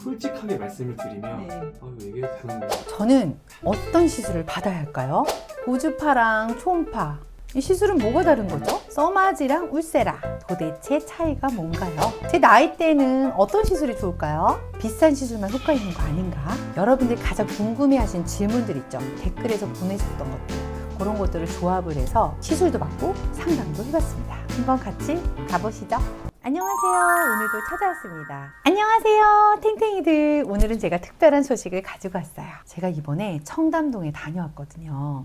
솔직하게 말씀을 드리면 이거 얘기해도 되는 거예요? 저는 어떤 시술을 받아야 할까요? 고주파랑 초음파, 이 시술은 뭐가 다른 거죠? 써마지랑 울세라, 도대체 차이가 뭔가요? 제 나이 때는 어떤 시술이 좋을까요? 비싼 시술만 효과 있는 거 아닌가? 여러분들이 가장 궁금해하신 질문들 있죠? 댓글에서 보내셨던 것들, 그런 것들을 조합을 해서 시술도 받고 상담도 해봤습니다. 한번 같이 가보시죠. 안녕하세요. 오늘도 찾아왔습니다. 안녕하세요, 탱탱이들. 오늘은 제가 특별한 소식을 가지고 왔어요. 제가 이번에 청담동에 다녀왔거든요.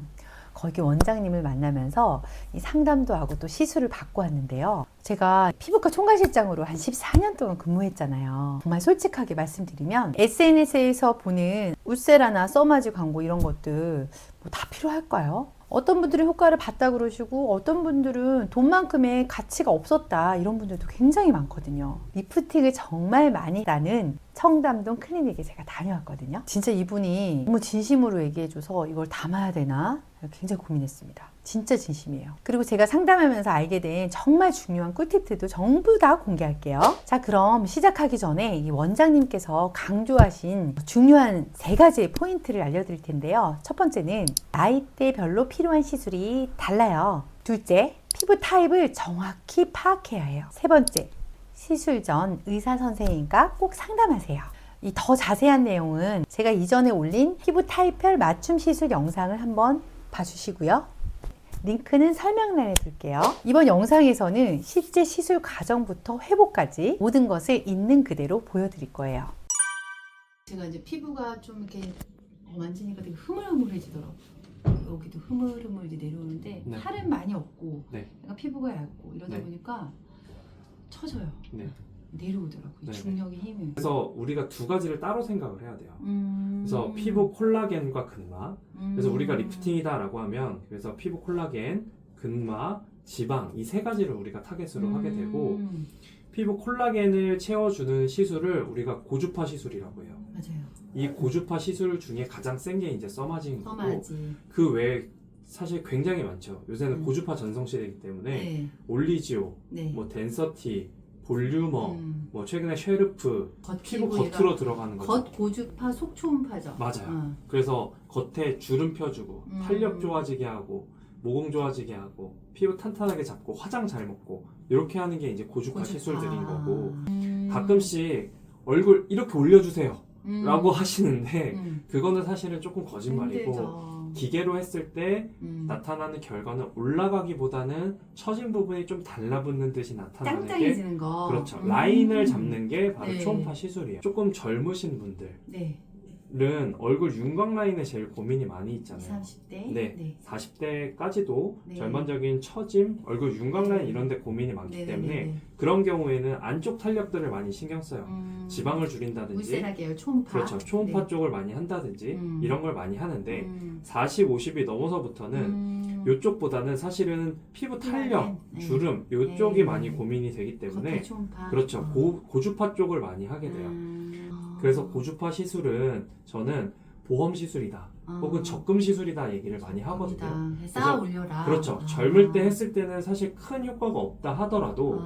거기 원장님을 만나면서 이 상담도 하고 또 시술을 받고 왔는데요. 제가 피부과 총괄실장으로 한 14년 동안 근무했잖아요. 정말 솔직하게 말씀드리면 SNS에서 보는 울세라나 써마지 광고 이런 것들 뭐 다 필요할까요? 어떤 분들은 효과를 봤다 그러시고 어떤 분들은 돈만큼의 가치가 없었다 이런 분들도 굉장히 많거든요. 리프팅을 정말 많이 하는 청담동 클리닉에 제가 다녀왔거든요. 진짜 이분이 너무 진심으로 얘기해줘서 이걸 담아야 되나 굉장히 고민했습니다. 진짜 진심이에요. 그리고 제가 상담하면서 알게 된 정말 중요한 꿀팁들도 전부 다 공개할게요. 자, 그럼 시작하기 전에 이 원장님께서 강조하신 중요한 3가지의 포인트를 알려드릴 텐데요. 첫 번째는 나이대별로 필요한 시술이 달라요. 둘째, 피부 타입을 정확히 파악해야 해요. 세 번째, 시술 전 의사 선생님과 꼭 상담하세요. 이 더 자세한 내용은 제가 이전에 올린 피부 타입별 맞춤 시술 영상을 한번 봐주시고요. 링크는 설명란에 둘게요. 이번 영상에서는 실제 시술 과정부터 회복까지 모든 것을 있는 그대로 보여드릴 거예요. 제가 이제 피부가 좀 이렇게 만지니까 되게 흐물흐물해지더라고요. 여기도 흐물흐물 이제 내려오는데 네. 살은 많이 없고 네. 약간 피부가 얇고 이러다 네. 보니까 처져요. 네. 내려오더라고요. 네. 중력의 힘을. 그래서 우리가 2가지를 따로 생각을 해야 돼요. 그래서 피부 콜라겐과 근마. 그래서 우리가 리프팅이다라고 하면 그래서 피부 콜라겐, 근마, 지방 이 3가지를 우리가 타겟으로 하게 되고 피부 콜라겐을 채워주는 시술을 우리가 고주파 시술이라고 해요. 맞아요. 이 고주파 시술 중에 가장 센 게 이제 써마지인 거고 써마지. 그 외에 사실 굉장히 많죠. 요새는 고주파 전성 시대이기 때문에 네. 올리지오, 네. 뭐 덴서티, 볼류머, 뭐 최근에 쉐르프, 피부 겉이고 겉으로 들어가는 거죠. 겉 고주파, 속 초음파죠. 맞아요. 그래서 겉에 주름 펴주고 탄력 좋아지게 하고 모공 좋아지게 하고 피부 탄탄하게 잡고 화장 잘 먹고 이렇게 하는 게 이제 고주파 시술들인 거고 가끔씩 얼굴 이렇게 올려주세요 라고 하시는데 그거는 사실은 조금 거짓말이고 힘들죠. 기계로 했을 때 나타나는 결과는 올라가기보다는 처진 부분이 좀 달라붙는 듯이 나타나는 게 짱짱해지는 거. 그렇죠. 라인을 잡는 게 바로 네. 초음파 시술이에요. 조금 젊으신 분들은 네. 얼굴 윤곽 라인에 제일 고민이 많이 있잖아요. 30대. 네. 40대까지도 네. 절반적인 처짐, 얼굴 윤곽 라인 이런 데 고민이 많기 네. 때문에 네. 그런 경우에는 안쪽 탄력들을 많이 신경 써요. 지방을 줄인다든지 울세라 계열 초음파. 그렇죠. 초음파 네. 쪽을 많이 한다든지 이런 걸 많이 하는데 40, 50이 넘어서부터는 이쪽보다는 사실은 피부 탄력, 네. 주름 이쪽이 네. 많이 고민이 되기 때문에 겉에 초음파. 그렇죠. 고주파 쪽을 많이 하게 돼요. 그래서 고주파 시술은 저는 보험 시술이다 혹은 적금 시술이다 얘기를 많이 하거든요. 쌓아 올려라. 그렇죠. 젊을 때 했을 때는 사실 큰 효과가 없다 하더라도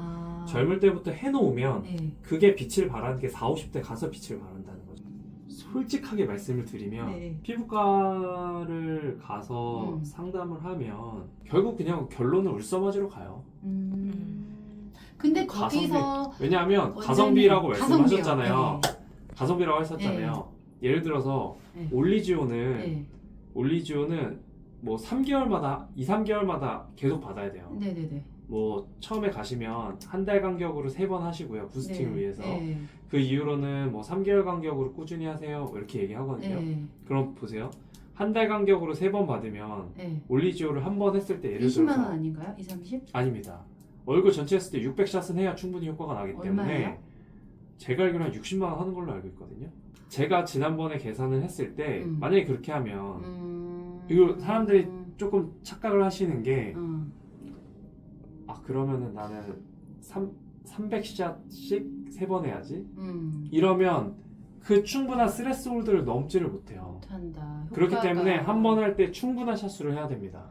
젊을 때부터 해놓으면 네. 그게 빛을 발하는 게 40, 50대 가서 빛을 발한다는 거죠. 솔직하게 말씀을 드리면 네. 피부과를 가서 상담을 하면 결국 그냥 결론은 울써마지로 가요. 근데 거기서 왜냐하면 원장님, 가성비라고 가성비요. 말씀하셨잖아요. 네. 가성비라고 하셨잖아요. 예를 들어서 네. 올리지오는 네. 뭐 3개월마다 2, 3개월마다 계속 받아야 돼요. 네네네. 뭐 처음에 가시면 한 달 간격으로 3번 하시고요. 부스팅을 네. 위해서. 네. 그 이후로는 뭐 3개월 간격으로 꾸준히 하세요. 뭐 이렇게 얘기하거든요. 네. 그럼 보세요. 한 달 간격으로 3번 받으면 네. 올리지오를 한 번 했을 때 예를 20만 원 들어서 아닌가요? 2, 30? 아닙니다. 얼굴 전체 했을 때 600샷은 해야 충분히 효과가 나기 때문에 얼마예요? 제가 알기로 한 60만 원 하는 걸로 알고 있거든요. 제가 지난번에 계산을 했을 때 만약에 그렇게 하면 이거 사람들이 조금 착각을 하시는 게 그러면은 나는 300샷씩 3번 해야지 이러면 그 충분한 스레스홀드를 넘지를 못해요. 한다. 그렇기 때문에 한 번 할 때 충분한 샷수를 해야 됩니다.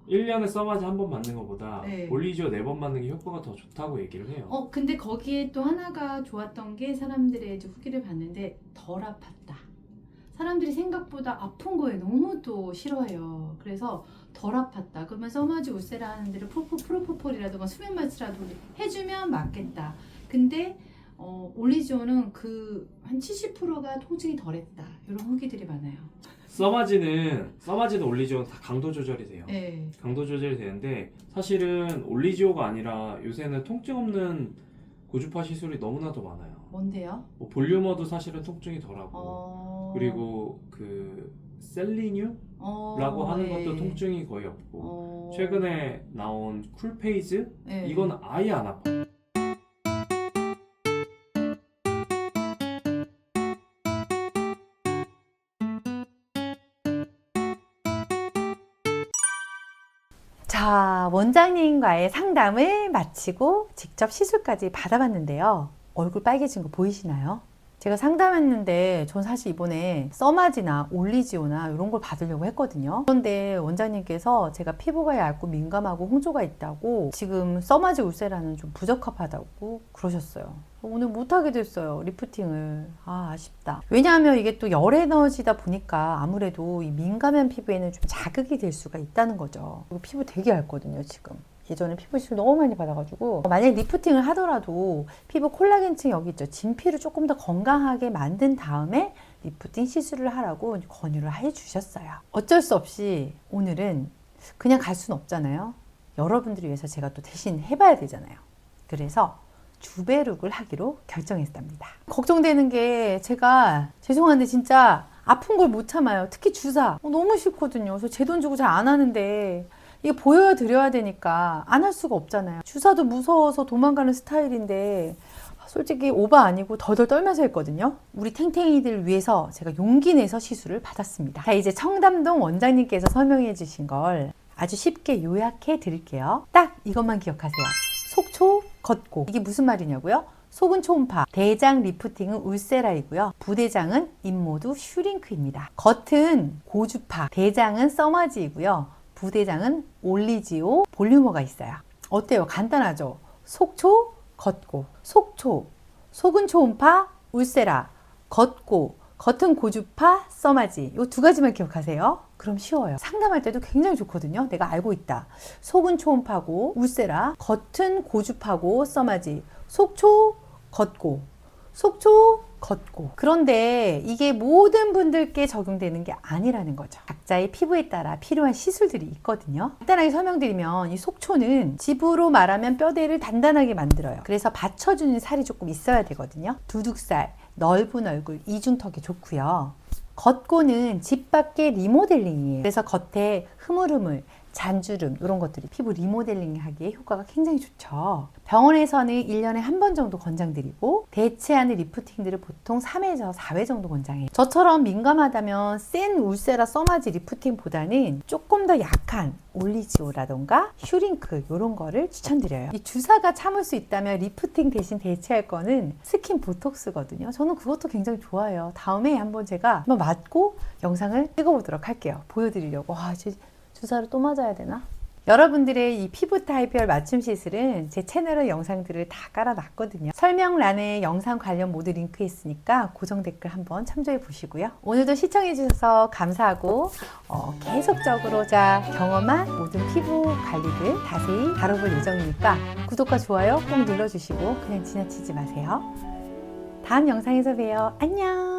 1년에 써마지 한 번 맞는 것보다 네. 올리지오 4번 맞는 게 효과가 더 좋다고 얘기를 해요. 근데 거기에 또 하나가 좋았던 게 사람들의 이제 후기를 봤는데 덜 아팠다. 사람들이 생각보다 아픈 거에 너무 또 싫어해요. 그래서 덜 아팠다. 그러면 써마지 울세라 하는 데를 프로포폴이라든가 수면 마취라도 해주면 맞겠다. 근데 올리지오는 그 한 70%가 통증이 덜했다. 이런 후기들이 많아요. 써마지는 올리지오는 다 강도 조절이 돼요. 네. 강도 조절이 되는데 사실은 올리지오가 아니라 요새는 통증 없는 고주파 시술이 너무나도 많아요. 뭔데요? 뭐 볼륨어도 사실은 통증이 덜하고 그리고 그 셀리뉴라고 하는 것도 통증이 거의 없고 최근에 나온 쿨페이즈 네. 이건 아예 안 아파요. 자, 원장님과의 상담을 마치고 직접 시술까지 받아봤는데요. 얼굴 빨개진 거 보이시나요? 제가 상담했는데 전 사실 이번에 써마지나 올리지오나 이런 걸 받으려고 했거든요. 그런데 원장님께서 제가 피부가 얇고 민감하고 홍조가 있다고 지금 써마지 울세라는 좀 부적합하다고 그러셨어요. 오늘 못하게 됐어요. 리프팅을. 아쉽다. 왜냐하면 이게 또 열 에너지다 보니까 아무래도 이 민감한 피부에는 좀 자극이 될 수가 있다는 거죠. 그리고 피부 되게 얇거든요, 지금. 예전에 피부 시술 너무 많이 받아가지고 만약에 리프팅을 하더라도 피부 콜라겐층 여기 있죠. 진피를 조금 더 건강하게 만든 다음에 리프팅 시술을 하라고 권유를 해주셨어요. 어쩔 수 없이 오늘은 그냥 갈 수는 없잖아요. 여러분들을 위해서 제가 또 대신 해봐야 되잖아요. 그래서 주베룩을 하기로 결정했답니다. 걱정되는 게 제가 죄송한데 진짜 아픈 걸 못 참아요. 특히 주사 너무 싫거든요. 그래서 제 돈 주고 잘 안 하는데 이게 보여야 드려야 되니까 안 할 수가 없잖아요. 주사도 무서워서 도망가는 스타일인데 솔직히 오바 아니고 덜덜 떨면서 했거든요. 우리 탱탱이들 위해서 제가 용기 내서 시술을 받았습니다. 자, 이제 청담동 원장님께서 설명해 주신 걸 아주 쉽게 요약해 드릴게요. 딱 이것만 기억하세요. 속초, 걷고. 이게 무슨 말이냐고요? 속은 초음파, 대장 리프팅은 울세라이고요. 부대장은 인모두 슈링크입니다. 겉은 고주파, 대장은 써마지이고요. 부대장은 올리지오 볼륨어가 있어요. 어때요? 간단하죠? 속초, 걷고. 속초, 속은 초음파, 울세라. 걷고, 겉은 고주파, 써마지. 이 두 가지만 기억하세요. 그럼 쉬워요. 상담할 때도 굉장히 좋거든요. 내가 알고 있다. 속은 초음파고 울세라, 겉은 고주파고 써마지. 속초, 걷고. 속초, 걷고. 그런데 이게 모든 분들께 적용되는 게 아니라는 거죠. 각자의 피부에 따라 필요한 시술들이 있거든요. 간단하게 설명드리면 이 속초는 집으로 말하면 뼈대를 단단하게 만들어요. 그래서 받쳐주는 살이 조금 있어야 되거든요. 두둑살, 넓은 얼굴, 이중턱이 좋고요. 걷고는 집 밖의 리모델링이에요. 그래서 겉에 흐물흐물, 잔주름 이런 것들이 피부 리모델링 하기에 효과가 굉장히 좋죠. 병원에서는 1년에 한 번 정도 권장드리고 대체하는 리프팅들을 보통 3회에서 4회 정도 권장해요. 저처럼 민감하다면 센 울세라 써마지 리프팅보다는 조금 더 약한 올리지오라던가 슈링크 이런 거를 추천드려요. 이 주사가 참을 수 있다면 리프팅 대신 대체할 거는 스킨 보톡스거든요. 저는 그것도 굉장히 좋아해요. 다음에 한번 제가 한번 맞고 영상을 찍어보도록 할게요. 보여드리려고. 주사를 또 맞아야 되나? 여러분들의 이 피부 타입별 맞춤 시술은 제 채널에 영상들을 다 깔아놨거든요. 설명란에 영상 관련 모두 링크 있으니까 고정 댓글 한번 참조해 보시고요. 오늘도 시청해 주셔서 감사하고 계속적으로 경험한 모든 피부 관리들 자세히 다뤄볼 예정이니까 구독과 좋아요 꼭 눌러주시고 그냥 지나치지 마세요. 다음 영상에서 봬요. 안녕.